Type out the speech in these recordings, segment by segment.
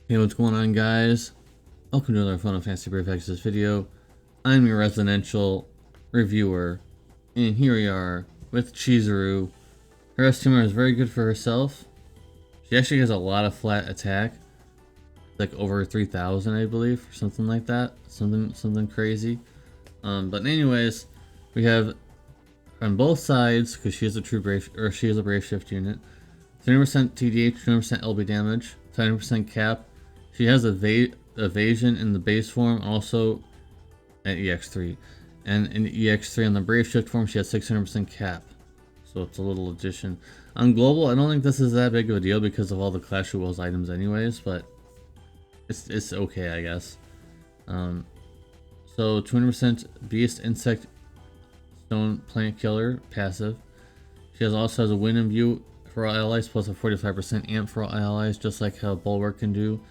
Hey, what's going on, guys? Welcome to another Final Fantasy Brave Exodus video. I'm your residential reviewer, and here we are with Chizuru. Her estimator is very good for herself. She actually has a lot of flat attack, like over 3,000, I believe, or something like that. Something crazy. But anyways, we have on both sides, because she is a true brave, or she is a brave shift unit. 30% TDH, 20% LB damage, 70% cap. She has evasion in the base form, also at EX3. And in EX3 on the Brave Shift form, she has 600% cap. So it's a little addition. On global, I don't think this is that big of a deal because of all the Clash of Wills items anyways, but it's okay, I guess. So 200% Beast, Insect, Stone, Plant Killer, passive. She also has a Wind Imbue for all allies, plus a 45% amp for all allies, just like how Bulwark can do.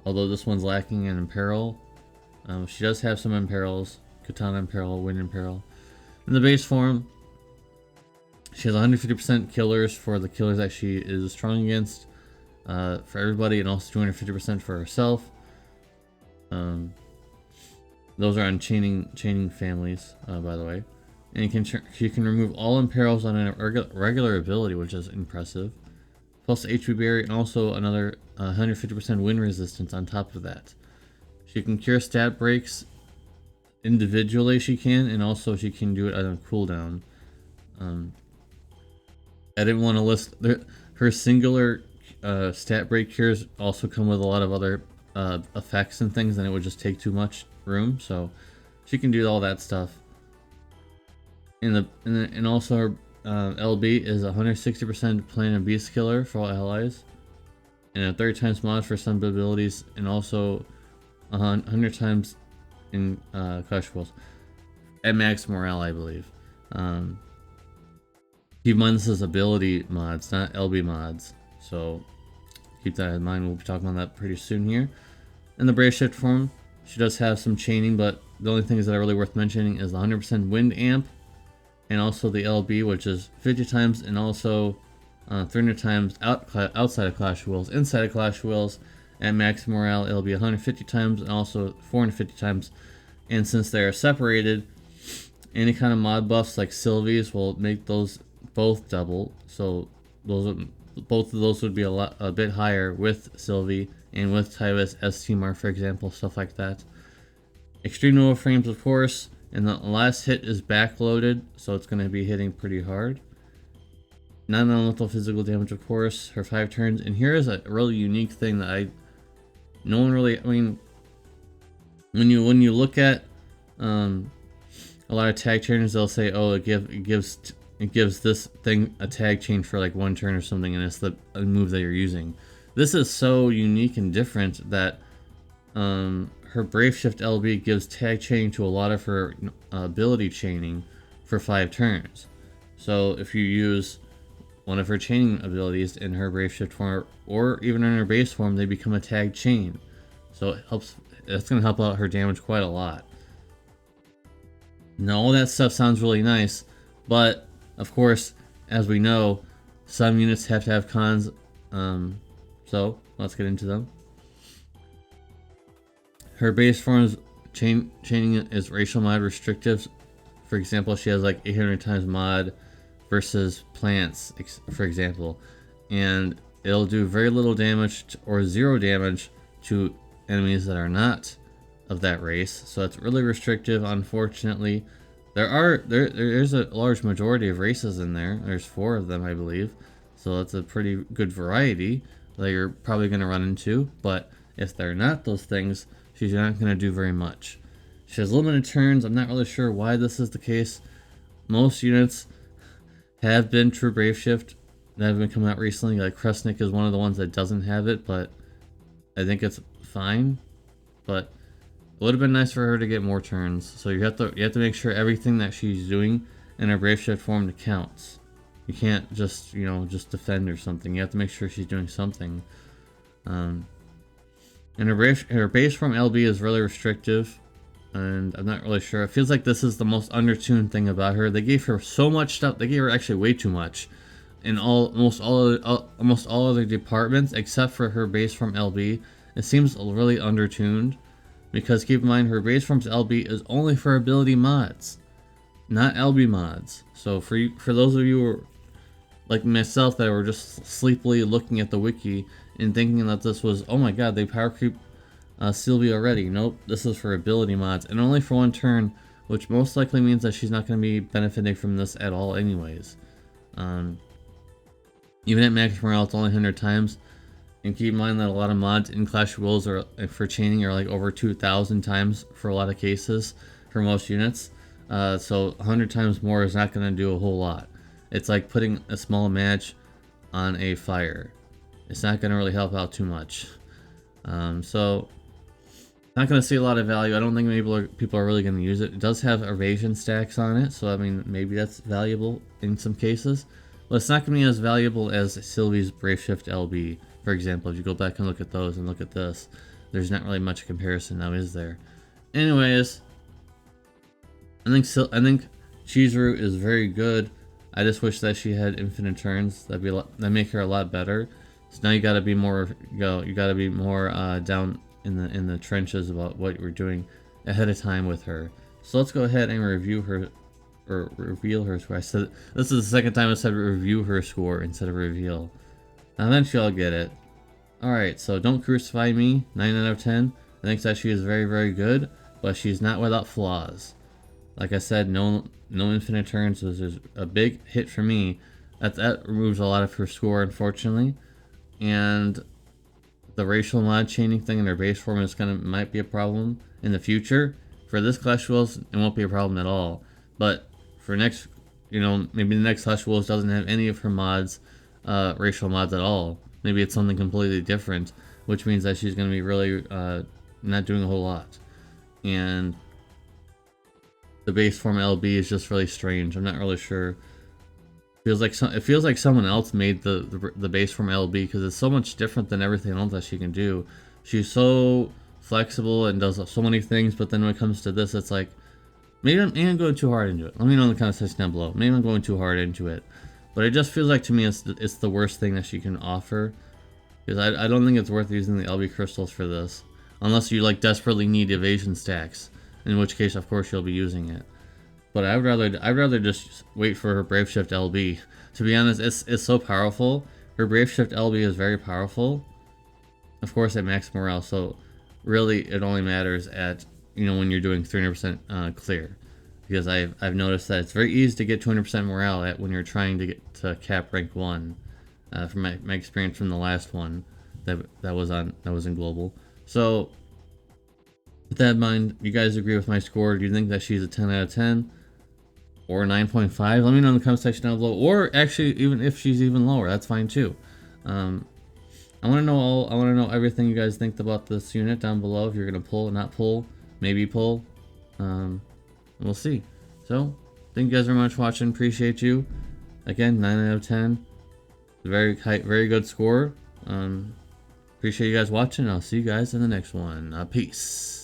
Although this one's lacking in Imperil. She does have some Imperils. Katana Imperil, Wind Imperil. In the base form, she has 150% killers for the killers that she is strong against. For everybody, and also 250% for herself. Those are on chaining families, by the way. And she can remove all Imperils on a regular ability, which is impressive. Plus HP Berry, and also another 150% wind resistance on top of that. She can cure stat breaks individually, she can, and also she can do it on a cooldown. I didn't want to list her singular stat break cures also come with a lot of other effects and things, and it would just take too much room, so she can do all that stuff. And also her LB is 160% Plant and Beast Killer for all allies, and a 30 times mod for some abilities, and also 100 times in Clash of Wills at max morale, I believe. Keep in mind this is ability mods, not LB mods, so keep that in mind. We'll be talking about that pretty soon here. In the Brave Shift form, she does have some chaining, but the only things that are really worth mentioning is the 100% Wind Amp, and also the LB, which is 50 times, and also 300 times outside of Clash of Wills. Inside of Clash of Wills, at max morale, it'll be 150 times, and also 450 times. And since they are separated, any kind of mod buffs like Sylvie's will make those both double. So both of those would be a bit higher with Sylvie and with Tywis, STMR, for example, stuff like that. Extreme Nova frames, of course. And the last hit is backloaded, so it's going to be hitting pretty hard. Non-lethal physical damage, of course, her 5 turns. And here is a really unique thing that no one really, I mean, when you look at a lot of tag trainers, they'll say, oh, it gives this thing a tag chain for like 1 turn or something, and it's the move that you're using. This is so unique and different that her Brave Shift LB gives tag chaining to a lot of her ability chaining for 5 turns. So if you use one of her chaining abilities in her Brave Shift form, or even in her base form, they become a tag chain. So it helps. That's going to help out her damage quite a lot. Now all that stuff sounds really nice, but of course, as we know, some units have to have cons. So let's get into them. Her base form's chaining is racial mod restrictive. For example, she has like 800 times mod versus plants, for example. And it'll do very little damage or 0 damage to enemies that are not of that race. So it's really restrictive, unfortunately. There's a large majority of races in there. There's 4 of them, I believe. So that's a pretty good variety that you're probably going to run into. But if they're not those things, she's not going to do very much. She has limited turns. I'm not really sure why this is the case. Most units have been true Brave Shift that have been coming out recently. Like Kresnik is one of the ones that doesn't have it, but I think it's fine. But it would have been nice for her to get more turns. So you have to make sure everything that she's doing in her Brave Shift form counts. You can't just defend or something. You have to make sure she's doing something. And her base form LB is really restrictive, and I'm not really sure. It feels like this is the most undertuned thing about her. They gave her so much stuff. They gave her actually way too much in almost all other departments, except for her base form LB It seems really undertuned, because keep in mind her base form's LB is only for ability mods, not LB mods. So for those of you who are like myself that were just sleepily looking at the wiki and thinking that this was, oh my god, they power creep Sylvia already. Nope, this is for ability mods, and only for one turn, which most likely means that she's not going to be benefiting from this at all anyways. Even at max morale, it's only 100 times. And keep in mind that a lot of mods in Clash of Wills are, for chaining, are like over 2,000 times for a lot of cases for most units. So 100 times more is not going to do a whole lot. It's like putting a small match on a fire. It's not going to really help out too much. So not going to see a lot of value. I don't think people are really going to use it. It does have evasion stacks on it, so I mean maybe that's valuable in some cases. But it's not going to be as valuable as Sylvie's Brave Shift LB. For example, if you go back and look at those and look at this, there's not really much comparison now, is there? Anyways, I think Chizuru is very good. I just wish that she had infinite turns. That'd make her a lot better. So now you gotta be more down in the trenches about what we're doing ahead of time with her. So let's go ahead and review her, or reveal her score. I said this is the second time I said review her score instead of reveal. Eventually I'll get it. Alright, so Don't Crucify Me, 9 out of 10. I think that she is very, very good, but she's not without flaws. Like I said, no infinite turns is a big hit for me. That removes a lot of her score, unfortunately. And the racial mod chaining thing in her base form might be a problem in the future. For this Clash of Wills, it won't be a problem at all. But for next, maybe the next Clash of Wills doesn't have any of her mods, racial mods at all. Maybe it's something completely different, which means that she's going to be really not doing a whole lot. And the base form LB is just really strange. I'm not really sure. It feels like someone else made the base form LB, because it's so much different than everything else that she can do. She's so flexible and does so many things, but then when it comes to this, it's like maybe I'm going too hard into it. Let me know in the comment section down below. Maybe I'm going too hard into it. But it just feels like to me it's the worst thing that she can offer. Because I don't think it's worth using the LB crystals for this. Unless you like desperately need evasion stacks. In which case, of course, you'll be using it. But I'd rather just wait for her Brave Shift LB. To be honest, it's so powerful. Her Brave Shift LB is very powerful. Of course at max morale, so really it only matters at when you're doing 300% clear. Because I've noticed that it's very easy to get 200% morale when you're trying to get to cap rank 1. From my experience from the last one that was in global. So with that in mind, you guys agree with my score? Do you think that she's a 10 out of 10 or 9.5? Let me know in the comment section down below. Or actually, even if she's even lower, that's fine too. I want to know everything you guys think about this unit down below. If you're gonna pull, not pull, maybe pull. We'll see. So thank you guys very much for watching. Appreciate you. Again, 9 out of 10. Very good score. Appreciate you guys watching. I'll see you guys in the next one. Peace.